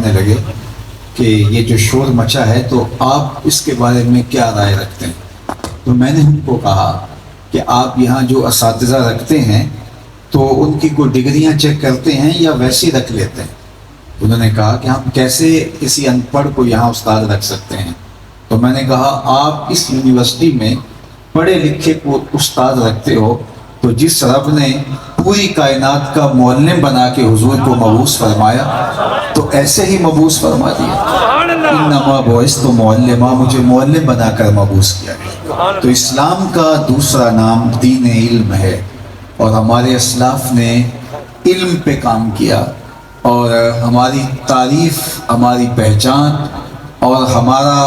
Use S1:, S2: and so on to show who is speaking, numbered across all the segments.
S1: کہنے لگے کہ یہ جو شور مچا ہے تو آپ اس کے بارے میں کیا رائے رکھتے ہیں؟ تو میں نے ان کو کہا کہ آپ یہاں جو اساتذہ رکھتے ہیں تو ان کی کوئی ڈگریاں چیک کرتے ہیں یا ویسے رکھ لیتے ہیں؟ انہوں نے کہا کہ ہم کیسے کسی ان پڑھ کو یہاں استاد رکھ سکتے ہیں؟ تو میں نے کہا آپ اس یونیورسٹی میں پڑھے لکھے کو استاد رکھتے ہو تو جس رب نے پوری کائنات کا معلم بنا کے حضور کو مبعوث فرمایا تو ایسے ہی مبعوث فرما دیا۔ انما بعثت معلما، مجھے معلم بنا کر مبعوث کیا گیا۔ تو اسلام کا دوسرا نام دین علم ہے، اور ہمارے اسلاف نے علم پہ کام کیا، اور ہماری تعریف، ہماری پہچان اور ہمارا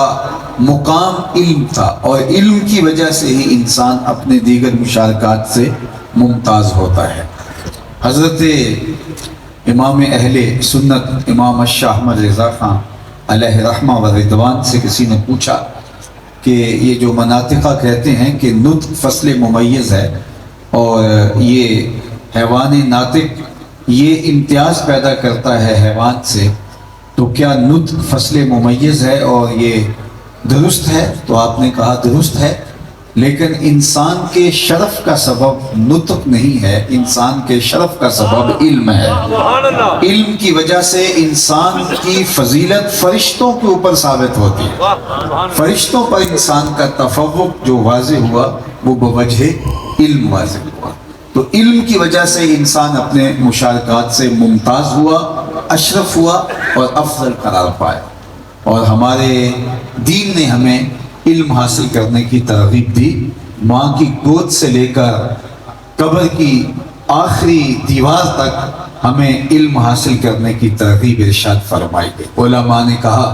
S1: مقام علم تھا، اور علم کی وجہ سے ہی انسان اپنے دیگر مشارکات سے ممتاز ہوتا ہے۔ حضرت امام اہل سنت امام شاہ احمد رضا خان علیہ رحمہ و رضوان سے کسی نے پوچھا کہ یہ جو مناطقہ کہتے ہیں کہ نطق فصل ممیز ہے، اور یہ حیوان ناطق یہ امتیاز پیدا کرتا ہے حیوان سے، تو کیا نطق فصل ممیز ہے اور یہ درست ہے؟ تو آپ نے کہا درست ہے، لیکن انسان کے شرف کا سبب نطق نہیں ہے، انسان کے شرف کا سبب علم ہے۔ علم کی وجہ سے انسان کی فضیلت فرشتوں کے اوپر ثابت ہوتی ہے، فرشتوں پر انسان کا تفوق جو واضح ہوا وہ بوجہ علم واضح ہوا۔ تو علم کی وجہ سے انسان اپنے مشارکات سے ممتاز ہوا، اشرف ہوا اور افضل قرار پایا، اور ہمارے دین نے ہمیں علم حاصل کرنے کی ترغیب دی۔ ماں کی گود سے لے کر قبر کی آخری دیوار تک ہمیں علم حاصل کرنے کی ترغیب ارشاد فرمائی گئی۔ علماء نے کہا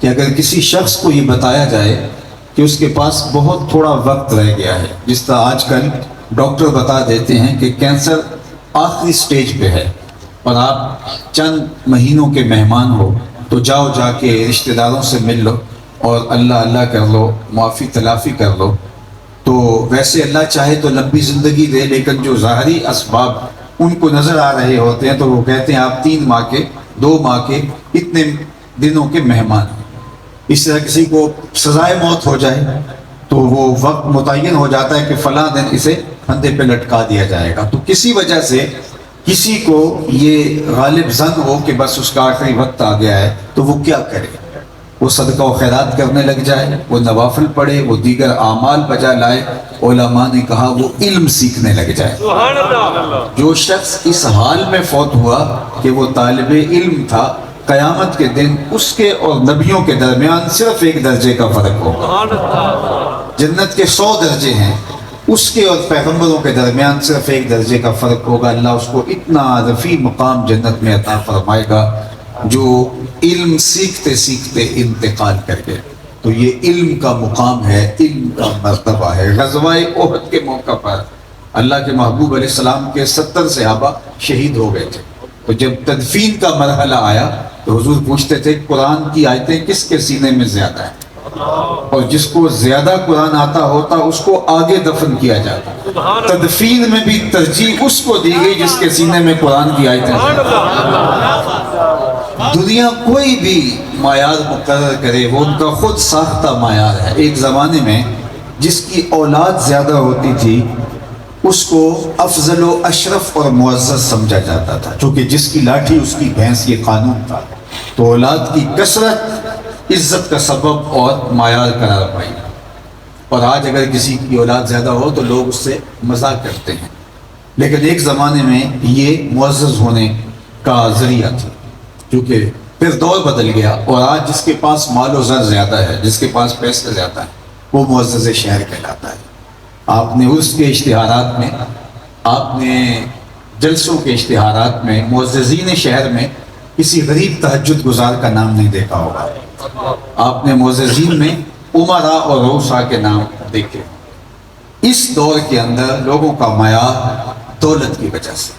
S1: کہ اگر کسی شخص کو یہ بتایا جائے کہ اس کے پاس بہت تھوڑا وقت رہ گیا ہے، جس طرح آج کل ڈاکٹر بتا دیتے ہیں کہ کینسر آخری سٹیج پہ ہے اور آپ چند مہینوں کے مہمان ہو، تو جاؤ جا کے رشتہ داروں سے مل لو اور اللہ اللہ کر لو، معافی تلافی کر لو، تو ویسے اللہ چاہے تو لمبی زندگی دے، لیکن جو ظاہری اسباب ان کو نظر آ رہے ہوتے ہیں تو وہ کہتے ہیں آپ 3 ماہ کے 2 ماہ کے اتنے دنوں کے مہمان ہیں۔ اس طرح کسی کو سزائے موت ہو جائے تو وہ وقت متعین ہو جاتا ہے کہ فلاں دن اسے پھندے پہ لٹکا دیا جائے گا۔ تو کسی وجہ سے کسی کو یہ غالب ظن ہو کہ بس اس کا آخری وقت آ گیا ہے، تو وہ کیا کرے؟ وہ صدقہ و خیرات کرنے لگ جائے، وہ نوافل پڑھے، وہ دیگر اعمال بجا لائے۔ علماء نے کہا وہ علم سیکھنے لگ جائے۔ جو شخص اس حال میں فوت ہوا کہ وہ طالب علم تھا، قیامت کے دن اس کے اور نبیوں کے درمیان صرف 1 درجے کا فرق ہوگا۔ جنت کے 100 درجے ہیں، اس کے اور پیغمبروں کے درمیان صرف 1 درجے کا فرق ہوگا۔ اللہ اس کو اتنا رفیع مقام جنت میں عطا فرمائے گا جو علم سیکھتے سیکھتے انتقال کر گئے۔ تو یہ علم کا مقام ہے، علم کا مرتبہ ہے۔ غزوہ احد کے موقع پر اللہ کے محبوب علیہ السلام کے 70 صحابہ شہید ہو گئے تھے، تو جب تدفین کا مرحلہ آیا تو حضور پوچھتے تھے قرآن کی آیتیں کس کے سینے میں زیادہ ہیں، اور جس کو زیادہ قرآن آتا ہوتا اس کو آگے دفن کیا جاتا۔ تدفین میں بھی ترجیح اس کو دی گئی جس کے سینے میں قرآن کی آیتیں ہیں۔ دنیا کوئی بھی معیار مقرر کرے وہ ان کا خود ساختہ معیار ہے۔ ایک زمانے میں جس کی اولاد زیادہ ہوتی تھی اس کو افضل و اشرف اور معزز سمجھا جاتا تھا، چونکہ جس کی لاٹھی اس کی بھینس، یہ قانون تھا۔ تو اولاد کی کثرت عزت کا سبب اور معیار قرار پائی، اور آج اگر کسی کی اولاد زیادہ ہو تو لوگ اس سے مذاق کرتے ہیں، لیکن ایک زمانے میں یہ معزز ہونے کا ذریعہ تھا، کیونکہ پھر دور بدل گیا، اور آج جس کے پاس مال و زر زیادہ ہے، جس کے پاس پیسے زیادہ ہے، وہ معزز شہر کہلاتا ہے۔ آپ نے عرس کے اشتہارات میں، آپ نے جلسوں کے اشتہارات میں معززین شہر میں کسی غریب تہجد گزار کا نام نہیں دیکھا ہوگا۔ آپ نے معززین میں امراء اور رؤساء کے نام دیکھے۔ اس دور کے اندر لوگوں کا معیار دولت کی وجہ سے،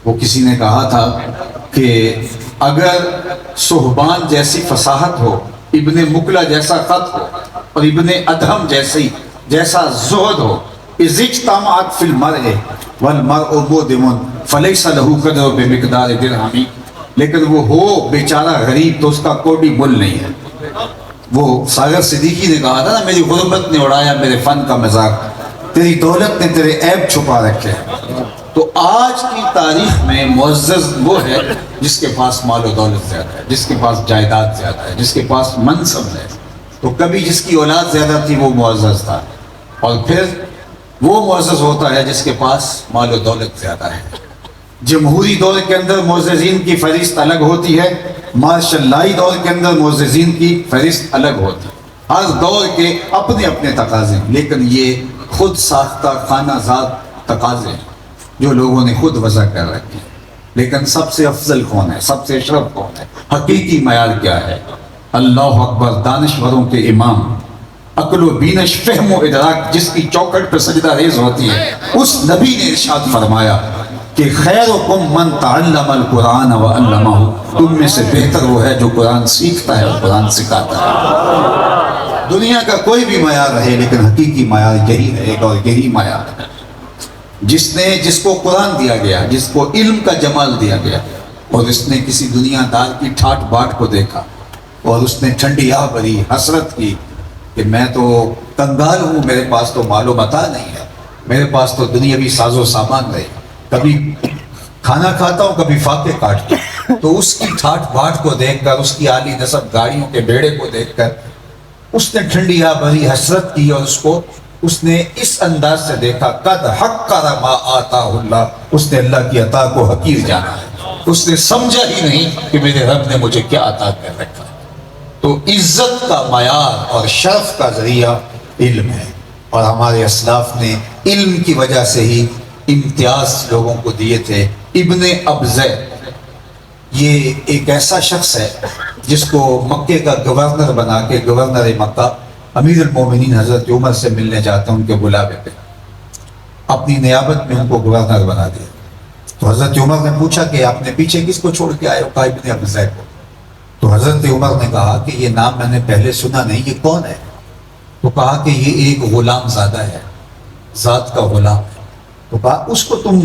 S1: وہ کسی نے کہا تھا کہ اگر صہبان جیسی فصاحت ہو، ابن مکلا جیسا خط ہو، اور ابن ادہم جیسا زہد ہو، اذ اجتمعت فی المرء والمرء مودم فلیس له قدر بمقدار درہم، لیکن وہ ہو بیچارہ غریب تو اس کا کوئی مل نہیں ہے. وہ ساگر صدیقی نے کہا تھا نا، میری غربت نے اڑایا میرے فن کا مذاق، تیری دولت نے تیرے عیب چھپا رکھے. تو آج کی تاریخ میں معزز وہ ہے جس کے پاس مال و دولت زیادہ ہے، جس کے پاس جائیداد زیادہ ہے، جس کے پاس منصب ہے. تو کبھی جس کی اولاد زیادہ تھی وہ معزز تھا، اور پھر وہ معزز ہوتا ہے جس کے پاس مال و دولت زیادہ ہے. جمہوری دور کے اندر معززین کی فہرست الگ ہوتی ہے، مارشل لائی دور کے اندر معززین کی فہرست الگ ہوتی ہے. ہر دور کے اپنے اپنے تقاضے ہیں، لیکن یہ خود ساختہ خانہ زاد تقاضے ہیں جو لوگوں نے خود وضع کر رکھے ہیں. لیکن سب سے افضل کون ہے، سب سے اشرف کون ہے، حقیقی معیار کیا ہے؟ اللہ اکبر، دانشوروں کے امام، عقل و بینش، فہم و ادراک جس کی چوکھٹ پہ سجدہ ریز ہوتی ہے، اس نبی نے ارشاد فرمایا کہ خیرکم من تعلم القرآن وعلمہ، تم میں سے بہتر وہ ہے جو قرآن سیکھتا ہے اور قرآن سکھاتا ہے. دنیا کا کوئی بھی معیار رہے لیکن حقیقی معیار یہی رہے گا، اور یہی معیار ہے. جس کو قرآن دیا گیا، جس کو علم کا جمال دیا گیا، اور اس نے کسی دنیا دار کی ٹھاٹ باٹ کو دیکھا اور اس نے ٹھنڈی آہ بھری، حسرت کی کہ میں تو کنگال ہوں، میرے پاس تو مال و متاع نہیں ہے، میرے پاس تو دنیاوی ساز و سامان نہیں، کبھی کھانا کھاتا ہوں کبھی فاقے کاٹتا ہوں. تو اس کی ٹھاٹ باٹ کو دیکھ کر، اس کی عالی نسب گاڑیوں کے بیڑے کو دیکھ کر اس نے ٹھنڈی آہ بھری حسرت کی، اور اس نے اس انداز سے دیکھا، قد حقر ما آتاہ اللہ، اس نے اللہ کی عطا کو حقیر جانا ہے. اس نے سمجھا ہی نہیں کہ میرے رب نے مجھے کیا عطا کر رکھا. تو عزت کا معیار اور شرف کا ذریعہ علم ہے، اور ہمارے اسلاف نے علم کی وجہ سے ہی امتیاز لوگوں کو دیے تھے. ابن ابزہ یہ ایک ایسا شخص ہے جس کو مکے کا گورنر بنا کے، گورنر مکہ امیر المومنین حضرت عمر سے ملنے جاتے ہیں، ان کے بلاوے پہ اپنی نیابت میں ان کو گورنر بنا دیا. تو حضرت عمر نے پوچھا کہ آپ نے پیچھے کس کو چھوڑ کے آئے ہو؟ کہا ابن ابزہ کو. تو حضرت عمر نے کہا کہ یہ نام میں نے پہلے سنا نہیں، یہ کون ہے؟ تو کہا کہ یہ ایک غلام زادہ ہے، ذات کا غلام ہے. تو کہا اس کو تم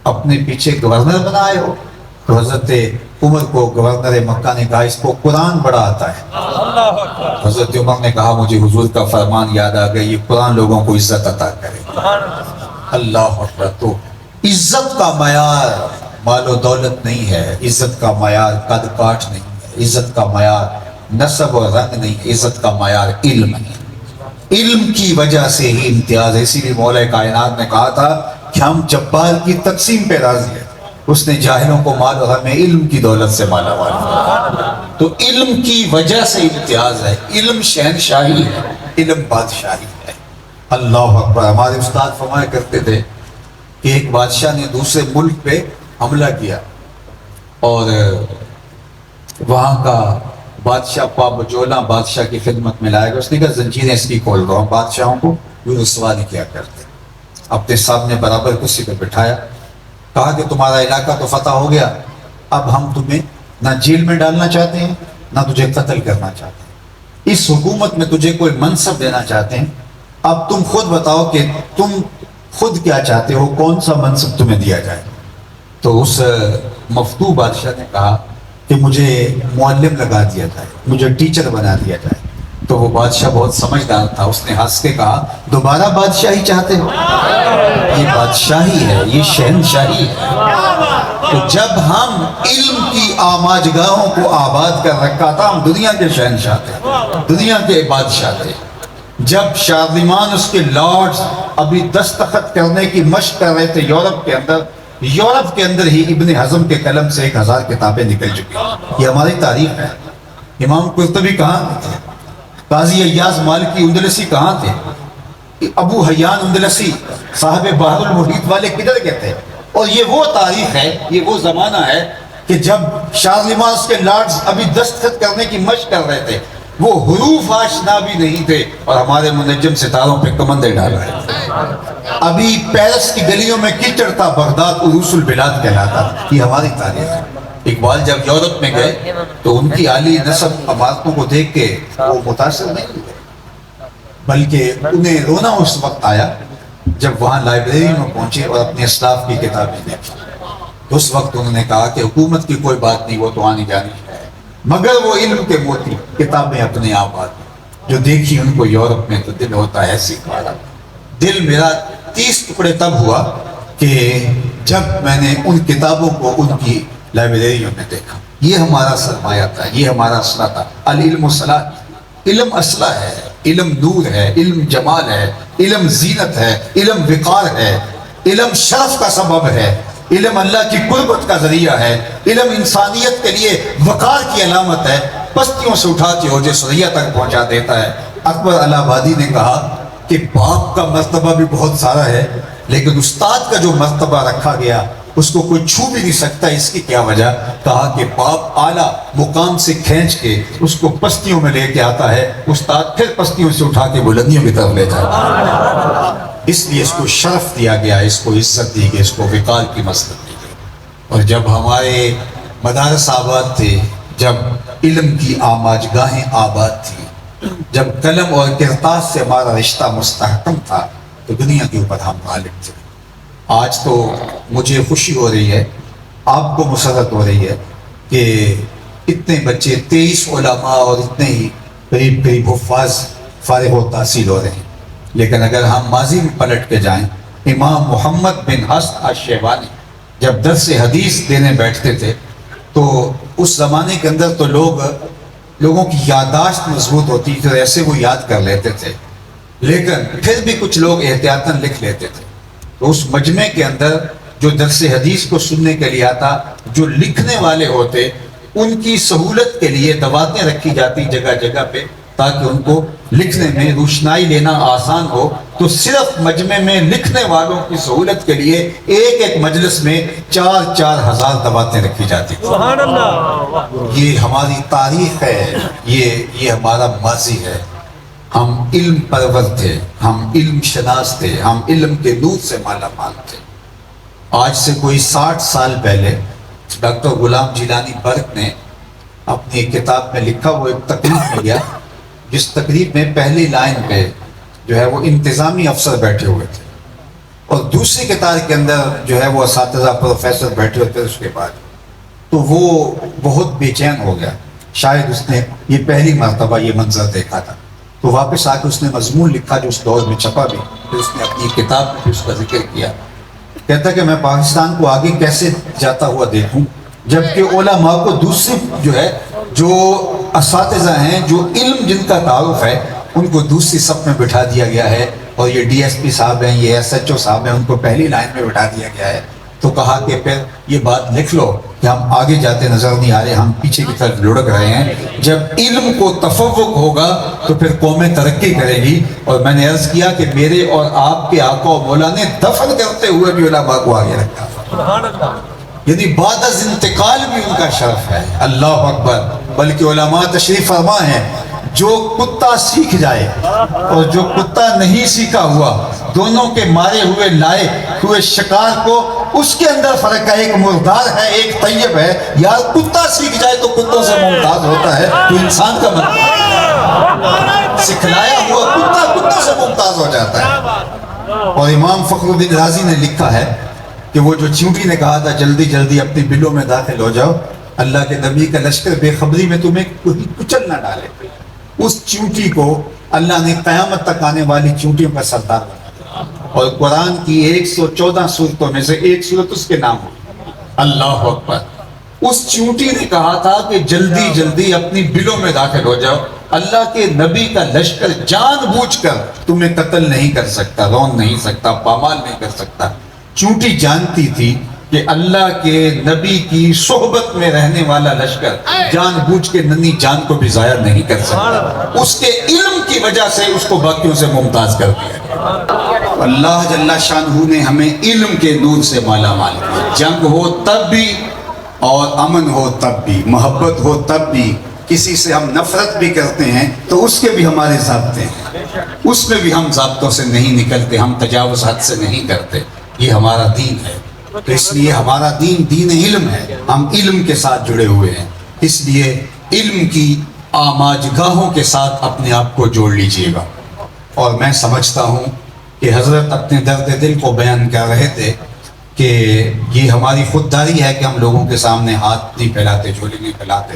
S1: اپنے پیچھے گورنر بنائے ہو؟ تو حضرت عمر کو گورنر مکہ نے کہا اس کو قرآن بڑا آتا ہے. حضرت عمر نے کہا مجھے حضور کا فرمان یاد آ گیا، یہ قرآن لوگوں کو عزت عطا کرے. اللہ اکبر. تو عزت کا معیار مال و دولت نہیں ہے، عزت کا معیار قد کاٹ نہیں ہے، عزت کا معیار نسب و رنگ نہیں ہے، عزت کا معیار علم ہے. علم کی وجہ سے ہی امتیاز ہے. اسی لیے مولا کائنات نے کہا تھا کہ ہم جبار کی تقسیم پہ راضی ہیں، اس نے جاہلوں کو مال اور ہمیں علم کی دولت سے مالا مال کیا. تو علم کی وجہ سے امتیاز ہے. علم شہنشاہی ہے، علم بادشاہی ہے. اللہ اکبر. ہمارے استاد فرمایا کرتے تھے کہ ایک بادشاہ نے دوسرے ملک پہ حملہ کیا، اور وہاں کا بادشاہ پابجولہ بادشاہ کی خدمت میں لائے گا. اس نے کہا زنجیریں اس کی کھول دو. ہم بادشاہوں کو یوں رسوا نہیں کیا کرتے. اپنے سامنے برابر کرسی پہ بٹھایا، کہا کہ تمہارا علاقہ تو فتح ہو گیا، اب ہم تمہیں نہ جیل میں ڈالنا چاہتے ہیں نہ تجھے قتل کرنا چاہتے ہیں، اس حکومت میں تجھے کوئی منصب دینا چاہتے ہیں. اب تم خود بتاؤ کہ تم خود کیا چاہتے ہو، کون سا منصب تمہیں دیا جائے. تو اس مفتو بادشاہ نے کہا کہ مجھے معلم لگا دیا جائے، مجھے ٹیچر بنا دیا جائے. تو وہ بادشاہ بہت سمجھدار تھا، اس نے ہنس کے کہا دوبارہ بادشاہی چاہتے ہو؟ یہ بادشاہی ہے، یہ شہنشاہی ہے. تو جب ہم علم کی آماجگاہوں کو آباد کر رکھا تھا، ہم دنیا کے شہنشاہ تھے، دنیا کے بادشاہ تھے. جب شارلمان اس کے لارڈز ابھی دستخط کرنے کی مشق کر رہے تھے یورپ کے اندر ہی ابن حزم کے قلم سے 1000 کتابیں نکل چکی. یہ ہماری تاریخ ہے. امام قرطبی کہاں تھے؟ قاضی ایاز مالکی اندلسی کہاں تھے؟ ابو حیان اندلسی صاحب بحر المحیط والے کدھر گئے تھے؟ اور یہ وہ تاریخ ہے، یہ وہ زمانہ ہے کہ جب شارلمان کے لارڈز ابھی دستخط کرنے کی مشق کر رہے تھے، وہ حروف آشنا بھی نہیں تھے اور ہمارے منجم ستاروں پہ کمندے ڈال رہے تھے. ابھی پیرس کی گلیوں میں کیچڑ تھا، بغداد عروس البلاد کہلاتا. یہ ہماری تاریخ ہے. اقبال جب یورپ میں گئے تو ان کی عالی نسب عمارتوں کو دیکھ کے وہ متاثر نہیں ہوئے، بلکہ انہیں رونا اس وقت آیا جب وہاں لائبریری میں پہنچے اور اپنے اسلاف کی کتابیں دیکھی. تو اس وقت انہوں نے کہا کہ حکومت کی کوئی بات نہیں، وہ تو آنی جانی ہے، مگر وہ علم کے موتی کتابیں اپنے آپ آتی جو دیکھی ان کو یورپ میں تو دل ہوتا ہے سکھایا۔ دل میرا 30 ٹکڑے تب ہوا کہ جب میں نے ان کتابوں کو ان کی لائبریریوں میں دیکھا۔ یہ ہمارا سرمایہ تھا، یہ ہمارا اسلحہ تھا۔ العلم صلاح، علم اسلحہ ہے، علم نور ہے، علم جمال ہے، علم زینت ہے، علم وقار ہے، علم شرف کا سبب ہے، علم اللہ کی قربت کا ذریعہ ہے، علم انسانیت کے لیے وقار کی علامت ہے، پستیوں سے اٹھا کے اوج ثریا تک پہنچا دیتا ہے۔ اکبر الہ آبادی نے کہا کہ باپ کا مرتبہ بھی بہت سارا ہے، لیکن استاد کا جو مرتبہ رکھا گیا اس کو کوئی چھو بھی نہیں سکتا۔ اس کی کیا وجہ؟ کہا کہ باپ اعلیٰ مقام سے کھینچ کے اس کو پستیوں میں لے کے آتا ہے، استاد پھر پستیوں سے اٹھا کے بلندیوں کی طرف لے جاتا ہے۔ اس لیے اس کو شرف دیا گیا، اس کو عزت دی گئی، اس کو وقار کی مسلط دی گئی۔ اور جب ہمارے مدارس آباد تھے، جب علم کی آماج گاہیں آباد تھی، جب قلم اور کرتاس سے ہمارا رشتہ مستحکم تھا، تو دنیا کے اوپر ہم غالب تھے۔ آج تو مجھے خوشی ہو رہی ہے، آپ کو مسرت ہو رہی ہے کہ اتنے بچے 23 علماء اور اتنے ہی قریب حفاظ فارغ و تحصیل ہو رہے ہیں۔ لیکن اگر ہم ماضی میں پلٹ کے جائیں، امام محمد بن حسن الشیبانی جب درس حدیث دینے بیٹھتے تھے تو اس زمانے کے اندر تو لوگوں کی یادداشت مضبوط ہوتی تھی، ایسے وہ یاد کر لیتے تھے، لیکن پھر بھی کچھ لوگ احتیاطاً لکھ لیتے تھے۔ تو اس مجمع کے اندر جو درس حدیث کو سننے کے لیے آتا، جو لکھنے والے ہوتے ان کی سہولت کے لیے دواتیں رکھی جاتی جگہ جگہ پہ، تاکہ ان کو لکھنے میں روشنائی لینا آسان ہو۔ تو صرف مجمع میں لکھنے والوں کی سہولت کے لیے ایک مجلس میں 4-4 ہزار دواتیں رکھی جاتی تھی۔
S2: سبحان اللہ۔
S1: یہ ہماری تاریخ ہے، یہ ہمارا ماضی ہے۔ ہم علم پرور تھے، ہم علم شناس تھے، ہم علم کے نور سے مالا مال تھے۔ آج سے کوئی 60 سال پہلے ڈاکٹر غلام جیلانی برق نے اپنی کتاب میں لکھا، وہ ایک تقریب میں گیا، جس تقریب میں پہلی لائن پہ جو ہے وہ انتظامی افسر بیٹھے ہوئے تھے، اور دوسری قطار کے اندر جو ہے وہ اساتذہ پروفیسر بیٹھے ہوئے تھے۔ اس کے بعد تو وہ بہت بے چین ہو گیا، شاید اس نے یہ پہلی مرتبہ یہ منظر دیکھا تھا۔ تو واپس آ کے اس نے مضمون لکھا جو اس دور میں چھپا بھی، پھر اس نے اپنی کتاب میں بھی اس کا ذکر کیا۔ کہتا کہ میں پاکستان کو آگے کیسے جاتا ہوا دیکھوں، جبکہ علماء کو دوسری جو اساتذہ ہیں، جو علم جن کا تعارف ہے، ان کو دوسری صف میں بٹھا دیا گیا ہے، اور یہ ڈی ایس پی صاحب ہیں، یہ ایس ایچ او صاحب ہیں، ان کو پہلی لائن میں بٹھا دیا گیا ہے۔ تو کہا کہ پھر یہ بات لکھ لو کہ ہم آگے جاتے نظر نہیں آ رہے، ہم پیچھے کی طرف لڑک رہے ہیں۔ جب علم کو تفوق ہوگا تو پھر قومیں ترقی کرے گی۔ اور میں نے عرض کیا کہ میرے اور آپ کے آقا و مولا نے دفن کرتے ہوئے بھی علماء کو آگے رکھا،
S2: سبحان اللہ۔
S1: یعنی بعد از انتقال بھی ان کا شرف ہے۔ اللہ اکبر۔ بلکہ علماء تشریف فرما ہیں، جو کتا سیکھ جائے اور جو کتا نہیں سیکھا ہوا، دونوں کے مارے ہوئے لائے ہوئے شکار کو اس کے اندر فرق ہے، ایک مردار ہے ایک طیب ہے۔ یار کتا سیکھ جائے تو کتوں سے ممتاز ہوتا ہے، تو انسان کا مطلب سکھلایا ہوا کتا کتوں سے ممتاز ہو جاتا ہے۔ اور امام فخر الدین رازی نے لکھا ہے کہ وہ جو چیونٹی نے کہا تھا جلدی جلدی اپنی بلوں میں داخل ہو جاؤ، اللہ کے نبی کا لشکر بے خبری میں تمہیں کوئی کچل نہ ڈالے، اس چیونٹی کو اللہ نے قیامت تک آنے والی چیونٹیوں کا سردار بنا دیا۔ اور قرآن کی 114 صورتوں میں سے ایک صورت اس کے نام ہوئی، اللہ اکبر۔ اس چیونٹی نے کہا تھا کہ جلدی جلدی اپنی بلوں میں داخل ہو جاؤ، اللہ کے نبی کا لشکر جان بوجھ کر تمہیں قتل نہیں کر سکتا، رون نہیں سکتا، پامال نہیں کر سکتا۔ چیونٹی جانتی تھی کہ اللہ کے نبی کی صحبت میں رہنے والا لشکر جان بوجھ کے ننھی جان کو بھی ضائع نہیں کر سکتا۔ اس کے علم کی وجہ سے اس کو باقیوں سے ممتاز کر دیا۔ اللہ جل شانہ نے ہمیں علم کے نور سے مالا مال کیا۔ جنگ ہو تب بھی اور امن ہو تب بھی، محبت ہو تب بھی، کسی سے ہم نفرت بھی کرتے ہیں تو اس کے بھی ہمارے ضابطے ہیں، اس میں بھی ہم ضابطوں سے نہیں نکلتے، ہم تجاوز حد سے نہیں کرتے۔ یہ ہمارا دین ہے، تو اس لیے ہمارا دین دین علم ہے، ہم علم کے ساتھ جڑے ہوئے ہیں۔ اس لیے علم کی آماج گاہوں کے ساتھ اپنے آپ کو جوڑ لیجئے گا۔ اور میں سمجھتا ہوں کہ حضرت اپنے درد دل کو بیان کر رہے تھے کہ یہ ہماری خودداری ہے کہ ہم لوگوں کے سامنے ہاتھ نہیں پھیلاتے، جھولی نہیں پھیلاتے۔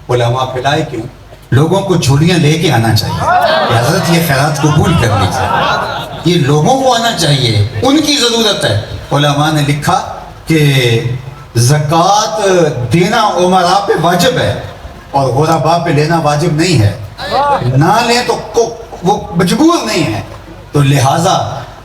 S1: علماء پھیلائے کیوں؟ لوگوں کو جھولیاں لے کے آنا چاہیے کہ حضرت یہ خیرات قبول کر لیجیے، یہ لوگوں کو آنا چاہیے، ان کی ضرورت ہے۔ علماء نے لکھا کہ زکوٰۃ دینا عمراء پہ واجب ہے اور غرباء پہ لینا واجب نہیں ہے، نہ لیں تو وہ مجبور نہیں ہے۔ تو لہٰذا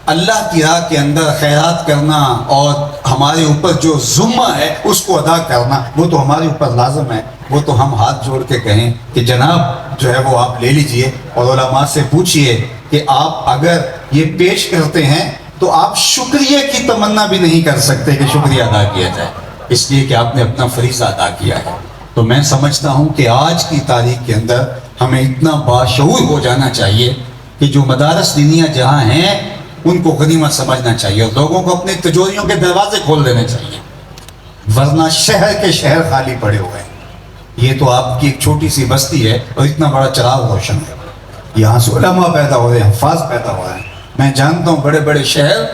S1: اللہ کی راہ کے اندر خیرات کرنا اور ہمارے اوپر جو ذمہ ہے اس کو ادا کرنا، وہ تو ہمارے اوپر لازم ہے۔ وہ تو ہم ہاتھ جوڑ کے کہیں کہ جناب جو ہے وہ آپ لے لیجئے، اور علماء سے پوچھئے کہ آپ اگر یہ پیش کرتے ہیں تو آپ شکریہ کی تمنا بھی نہیں کر سکتے کہ شکریہ ادا کیا جائے، اس لیے کہ آپ نے اپنا فریضہ ادا کیا ہے۔ تو میں سمجھتا ہوں کہ آج کی تاریخ کے اندر ہمیں اتنا باشعور ہو جانا چاہیے کہ جو مدارس دینیہ جہاں ہیں ان کو غنیمت سمجھنا چاہیے اور لوگوں کو اپنے تجوریوں کے دروازے کھول دینے چاہیے، ورنہ شہر کے شہر خالی پڑے ہوئے ہیں۔ یہ تو آپ کی ایک چھوٹی سی بستی ہے اور اتنا بڑا چراغ روشن ہے، یہاں سے علماء پیدا ہو رہے ہیں، حفاظ پیدا ہو رہے ہیں۔ میں جانتا ہوں بڑے بڑے شہر،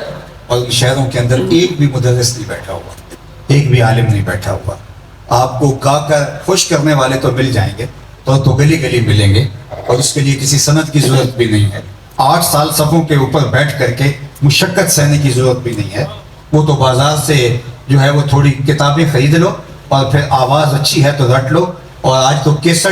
S1: اور ان شہروں کے اندر ایک بھی مدرس نہیں بیٹھا ہوا، ایک بھی عالم نہیں بیٹھا ہوا۔ آپ کو گا کر خوش کرنے والے تو مل جائیں گے، تو گلی گلی ملیں گے، اور اس کے لیے کسی سند کی ضرورت بھی نہیں ہے۔ 8 سال صفوں کے اوپر بیٹھ کر کے مشقت سہنے کی ضرورت بھی نہیں ہے۔ وہ تو بازار سے جو ہے وہ تھوڑی کتابیں خرید لو اور پھر آواز اچھی ہے تو رٹ لو، اور آج تو کیسٹ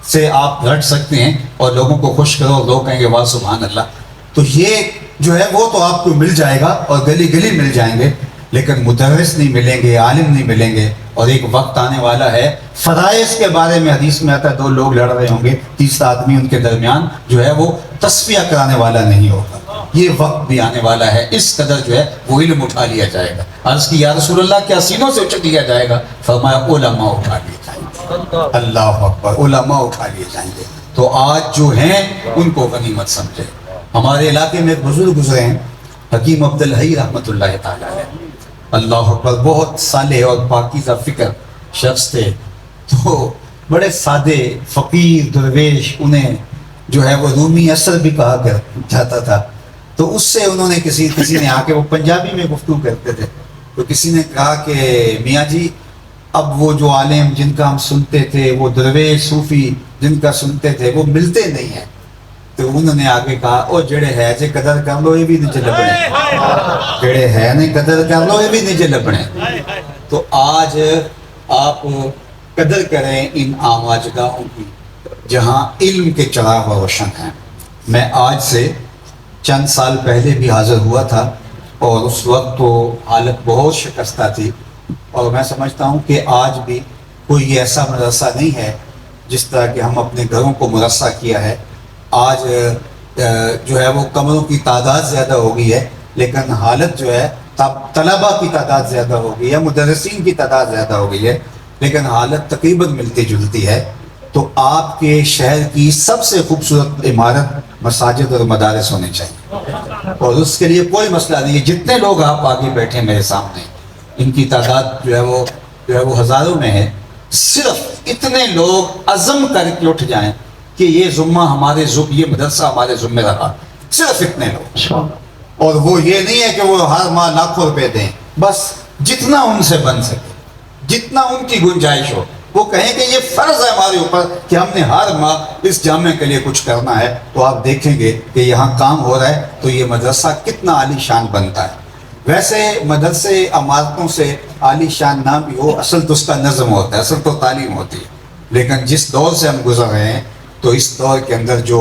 S1: سے آپ رٹ سکتے ہیں اور لوگوں کو خوش کرو اور لوگ کہیں گے واہ سبحان اللہ۔ تو یہ جو ہے وہ تو آپ کو مل جائے گا اور گلی گلی مل جائیں گے، لیکن مدرس نہیں ملیں گے، عالم نہیں ملیں گے۔ اور ایک وقت آنے والا ہے، فرائض کے بارے میں حدیث میں آتا ہے 2 لوگ لڑ رہے ہوں گے، تیسرا آدمی ان کے درمیان جو ہے وہ تصفیہ کرانے والا نہیں ہوگا۔ یہ وقت بھی آنے والا ہے، اس قدر جو ہے وہ علم اٹھا لیا جائے گا۔ عرض کی یا رسول اللہ کیا سینوں سے اچک لیا جائے گا؟ فرمایا علماء اٹھا لیے جائیں گے۔ اللہ اکبر، علماء اٹھا لیے جائیں گے۔ تو آج جو ہیں ان کو غنیمت سمجھے۔ ہمارے علاقے میں ایک بزرگ گزرے ہیں، حکیم عبدالحی رحمۃ اللہ تعالیٰ علیہ، اللہ اکبر، بہت صالح اور پاکیزہ فکر شخص تھے۔ تو بڑے سادے فقیر درویش، انہیں جو ہے وہ رومی اثر بھی کہا کر جاتا تھا۔ تو اس سے انہوں نے کسی نے آ کے، وہ پنجابی میں گفتگو کرتے تھے، تو کسی نے کہا کہ میاں جی اب وہ جو عالم جن کا ہم سنتے تھے، وہ درویش صوفی جن کا سنتے تھے، وہ ملتے نہیں ہیں۔ تو انہوں نے آگے کہا او جڑے ہے جے قدر کر لو یہ بھی نہیں لبنے، جڑے ہے نہیں قدر کر لو یہ بھی نہیں لبنے۔ تو آج آپ قدر کریں ان آواز گاہوں کی جہاں علم کے چراغ روشن ہیں۔ میں آج سے چند سال پہلے بھی حاضر ہوا تھا، اور اس وقت تو حالت بہت شکستہ تھی، اور میں سمجھتا ہوں کہ آج بھی کوئی ایسا مدرسہ نہیں ہے جس طرح کہ ہم اپنے گھروں کو مرصع کیا ہے۔ آج جو ہے وہ کمروں کی تعداد زیادہ ہو گئی ہے، لیکن حالت جو ہے طلباء کی تعداد زیادہ ہو گئی ہے، مدرسین کی تعداد زیادہ ہو گئی ہے، لیکن حالت تقریباً ملتی جلتی ہے۔ تو آپ کے شہر کی سب سے خوبصورت عمارت مساجد اور مدارس ہونے چاہیے، اور اس کے لیے کوئی مسئلہ نہیں ہے۔ جتنے لوگ آپ آگے بیٹھے میرے سامنے، ان کی تعداد جو ہے وہ ہزاروں میں ہے، صرف اتنے لوگ عزم کر کے اٹھ جائیں کہ یہ ذمہ ہمارے یہ مدرسہ ہمارے ذمہ رہا، صرف اتنے لوگ۔ اور وہ یہ نہیں ہے کہ وہ ہر ماہ لاکھوں روپے دیں، بس جتنا ان سے بن سکے، جتنا ان کی گنجائش ہو، وہ کہیں کہ یہ فرض ہے ہمارے اوپر کہ ہم نے ہر ماہ اس جامعہ کے لیے کچھ کرنا ہے۔ تو آپ دیکھیں گے کہ یہاں کام ہو رہا ہے تو یہ مدرسہ کتنا عالی شان بنتا ہے۔ ویسے مدرسے عمارتوں سے عالی شان نہ بھی ہو، اصل تو اس کا نظم ہوتا ہے، اصل تو تعلیم ہوتی ہے۔ لیکن جس دور سے ہم گزر رہے ہیں، تو اس دور کے اندر جو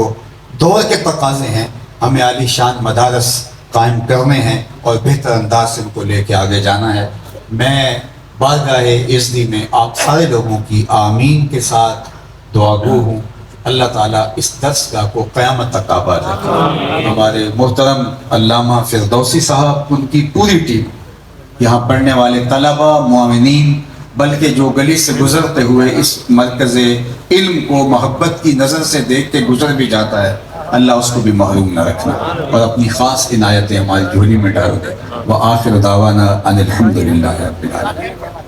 S1: دور کے تقاضے ہیں، ہمیں عالی شان مدارس قائم کرنے ہیں اور بہتر انداز سے ان کو لے کے آگے جانا ہے۔ میں بارگاہ اذنی میں آپ سارے لوگوں کی آمین کے ساتھ دعا گو ہوں۔ اللہ تعالیٰ اس درس گاہ کو قیامت تک آباد رکھے۔ ہمارے محترم علامہ فردوسی صاحب، ان کی پوری ٹیم، یہاں پڑھنے والے طلباء، معاونین، بلکہ جو گلی سے گزرتے ہوئے اس مرکز علم کو محبت کی نظر سے دیکھ کے گزر بھی جاتا ہے، اللہ اس کو بھی محروم نہ رکھنا اور اپنی خاص عنایتیں ہماری جھولی میں ڈال دے۔ وآخر دعوانا ان الحمد للہ رب العالمین۔